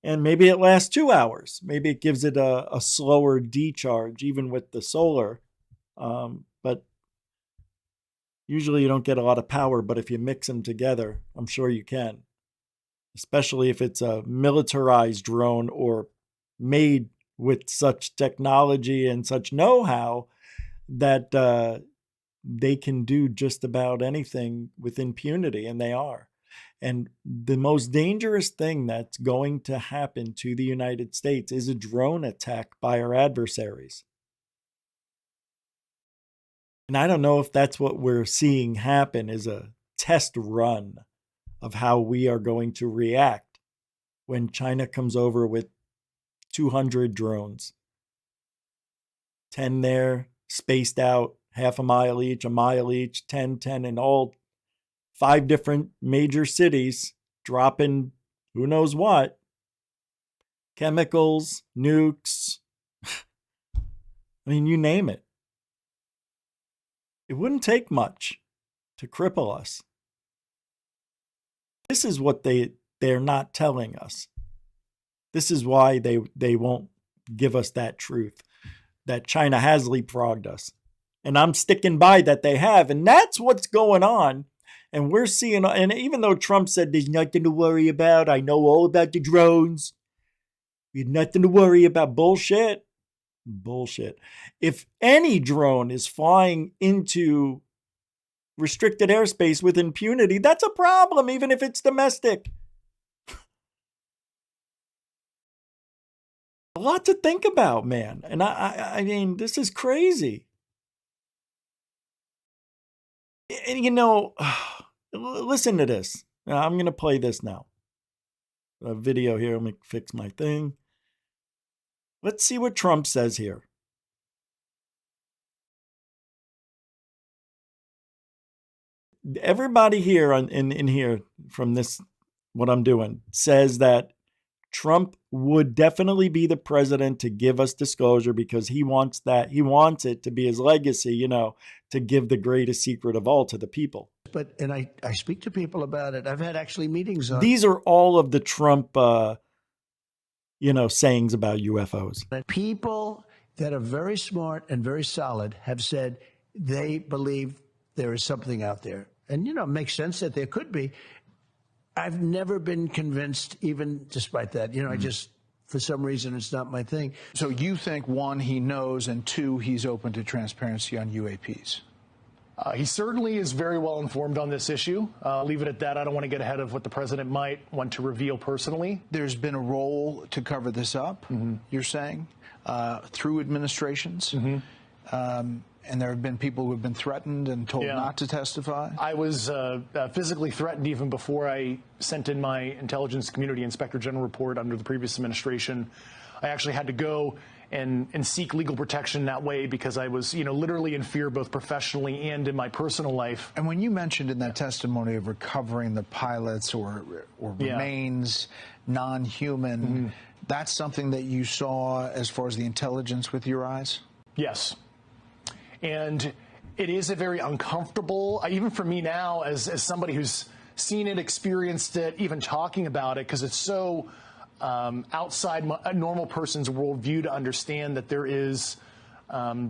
And maybe it lasts 2 hours. Maybe it gives it a slower decharge, even with the solar. But usually you don't get a lot of power. But if you mix them together, I'm sure you can. Especially if it's a militarized drone or made with such technology and such know-how that they can do just about anything with impunity, and they are. And the most dangerous thing that's going to happen to the United States is a drone attack by our adversaries. And I don't know if that's what we're seeing happen, is a test run of how we are going to react when China comes over with 200 drones. 10 there, spaced out, half a mile each, 10 in all 5 different major cities, dropping who knows what, chemicals, nukes. I mean, you name it. It wouldn't take much to cripple us. This is what they're not telling us. This is why they won't give us that truth, that China has leapfrogged us. And I'm sticking by that they have. And that's what's going on. And we're seeing, and even though Trump said there's nothing to worry about, I know all about the drones. We have nothing to worry about. Bullshit. Bullshit. If any drone is flying into restricted airspace with impunity, that's a problem, even if it's domestic. A lot to think about, man. And I mean, this is crazy. And listen to this. I'm going to play this now. A video here. Let me fix my thing. Let's see what Trump says here. Everybody here in here from this, what I'm doing, says that Trump would definitely be the president to give us disclosure because he wants that. He wants it to be his legacy, to give the greatest secret of all to the people. And I speak to people about it. I've had actually meetings on. These are all of the Trump, sayings about UFOs. People that are very smart and very solid have said they believe there is something out there. And, it makes sense that there could be. I've never been convinced, even despite that. I just, for some reason, it's not my thing. So you think, 1, he knows, and 2, he's open to transparency on UAPs? He certainly is very well informed on this issue. I'll leave it at that. I don't want to get ahead of what the president might want to reveal personally. There's been a role to cover this up, you're saying, through administrations. And there have been people who have been threatened and told not to testify? I was physically threatened even before I sent in my Intelligence Community Inspector General report under the previous administration. I actually had to go and seek legal protection that way because I was, literally in fear both professionally and in my personal life. And when you mentioned in that testimony of recovering the pilots or remains non-human, that's something that you saw as far as the intelligence with your eyes? Yes. And it is a very uncomfortable, even for me now, as somebody who's seen it, experienced it, even talking about it, because it's so outside a normal person's worldview to understand that there is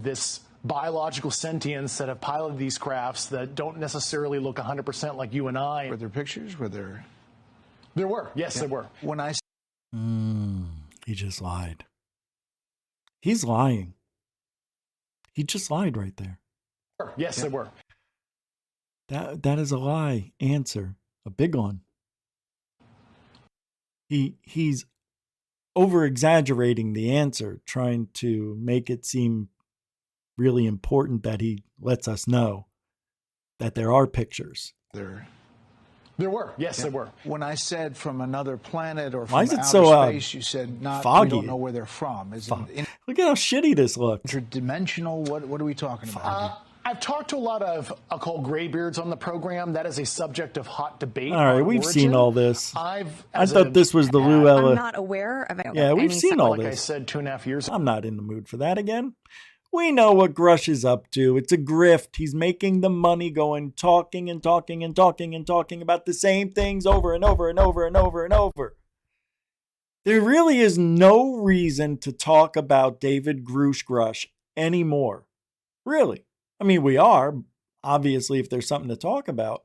this biological sentience that have piloted these crafts that don't necessarily look 100% like you and I. Were there pictures? Were there? There were. Yes, there were. When I he just lied. He's lying. He just lied right there. Yes, there were. That is a lie answer, a big one. He's over exaggerating the answer, trying to make it seem really important that he lets us know that there are pictures. There were. Yes, there were. When I said from another planet or from Why is it outer so space, you said not. foggy? We don't know where they're from. Is it Look at how shitty this looks. Interdimensional? What are we talking about? I've talked to a lot of occult graybeards on the program. That is a subject of hot debate. All right, on we've origin. seen all this. I thought this was the Lou Ella. I'm not aware of it. Yeah, we've seen all like this. I said 2.5 years ago. I'm not in the mood for that again. We know what Grush is up to. It's a grift. He's making the money going, talking and talking and talking and talking about the same things over and over and over and over and over. There really is no reason to talk about David Grush anymore. Really. I mean, we are, obviously, if there's something to talk about.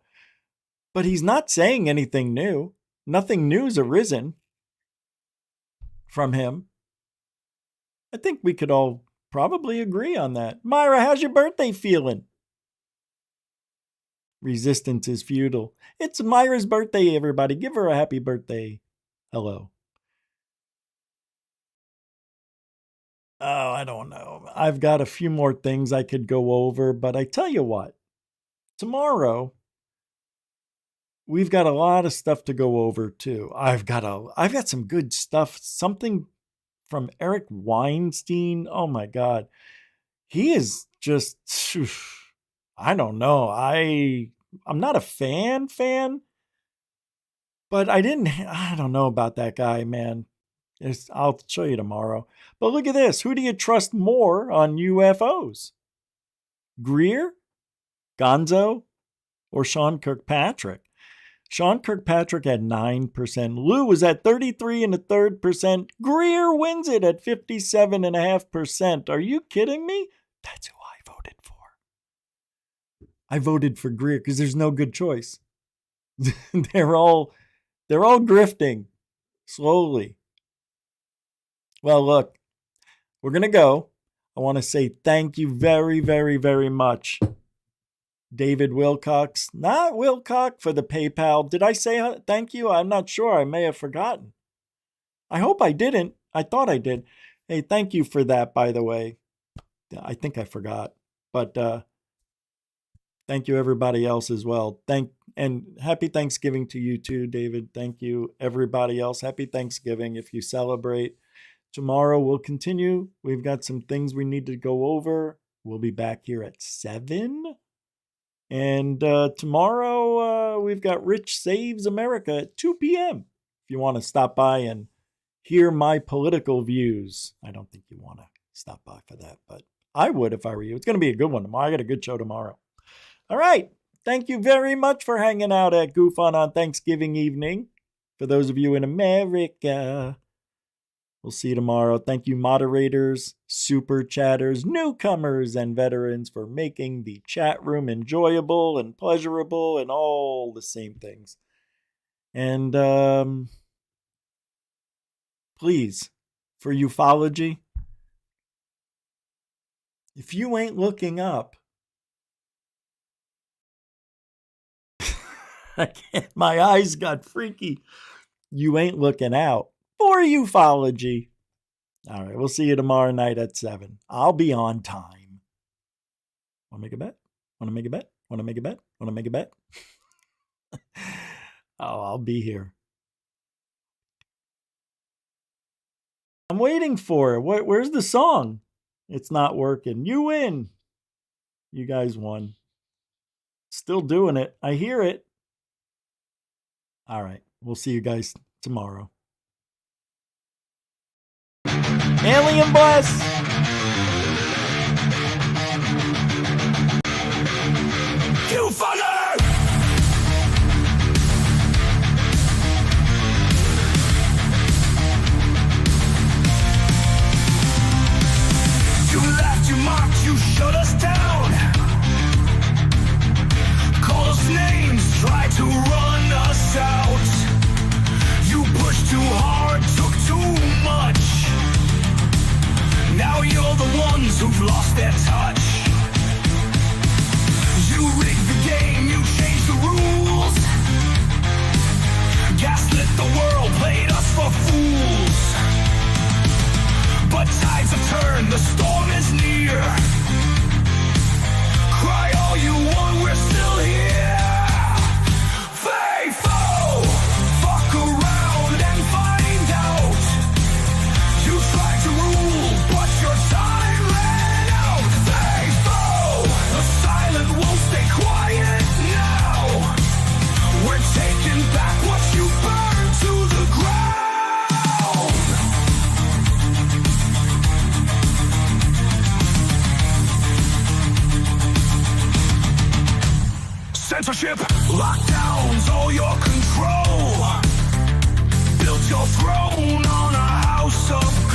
But he's not saying anything new. Nothing new's arisen from him. I think we could all probably agree on that. Myra, how's your birthday feeling? Resistance is futile. It's Myra's birthday, everybody. Give her a happy birthday. Hello. Oh, I don't know. I've got a few more things I could go over, but I tell you what. Tomorrow, we've got a lot of stuff to go over too. I've got some good stuff. Something from Eric Weinstein. Oh my God. He is just, I don't know. I'm not a fan, but I don't know about that guy, man. I'll show you tomorrow. But look at this. Who do you trust more on UFOs? Greer, Gonzo, or Sean Kirkpatrick? Sean Kirkpatrick had 9%. Lou was at 33.33%. Greer wins it at 57.5%. Are you kidding me? That's who I voted for. I voted for Greer because there's no good choice. They're all grifting slowly. Well, look, we're going to go. I want to say thank you very, very, very much, David Wilcox. Not Wilcox for the PayPal. Did I say thank you? I'm not sure. I may have forgotten. I hope I didn't. I thought I did. Hey, thank you for that, by the way. I think I forgot. But thank you, everybody else as well. And happy Thanksgiving to you too, David. Thank you, everybody else. Happy Thanksgiving if you celebrate. Tomorrow we'll continue. We've got some things we need to go over. We'll be back here at 7. And tomorrow we've got Rich Saves America at 2 p.m. If you want to stop by and hear my political views. I don't think you want to stop by for that, but I would if I were you. It's going to be a good one tomorrow. I got a good show tomorrow. All right. Thank you very much for hanging out at Goof on Thanksgiving evening. For those of you in America, we'll see you tomorrow. Thank you, moderators, super chatters, newcomers, and veterans for making the chat room enjoyable and pleasurable and all the same things. And please, for ufology, if you ain't looking up, my eyes got freaky. You ain't looking out for ufology. All right, we'll see you tomorrow night at 7. I'll be on time. Want to make a bet? Want to make a bet? Want to make a bet? Want to make a bet? Oh, I'll be here. I'm waiting for it. Where's the song? It's not working. You win. You guys won. Still doing it. I hear it. All right. We'll see you guys tomorrow. Alien bless. UFOlogy. You laughed, you mocked, you shut us down. Called us names, tried to run us out. You pushed too hard, took too much. Now you're the ones who've lost their touch. You rigged the game, you changed the rules. Gaslit the world, played us for fools. But tides have turned, the storm is near. Cry all you want, we're still here. Faithful, fuck around and find out. You tried to rule, but your time ran out. Faithful, the silent won't stay quiet now. We're taking back what you burned to the ground. Censorship, lockdowns, all your control. Built your throne on a house of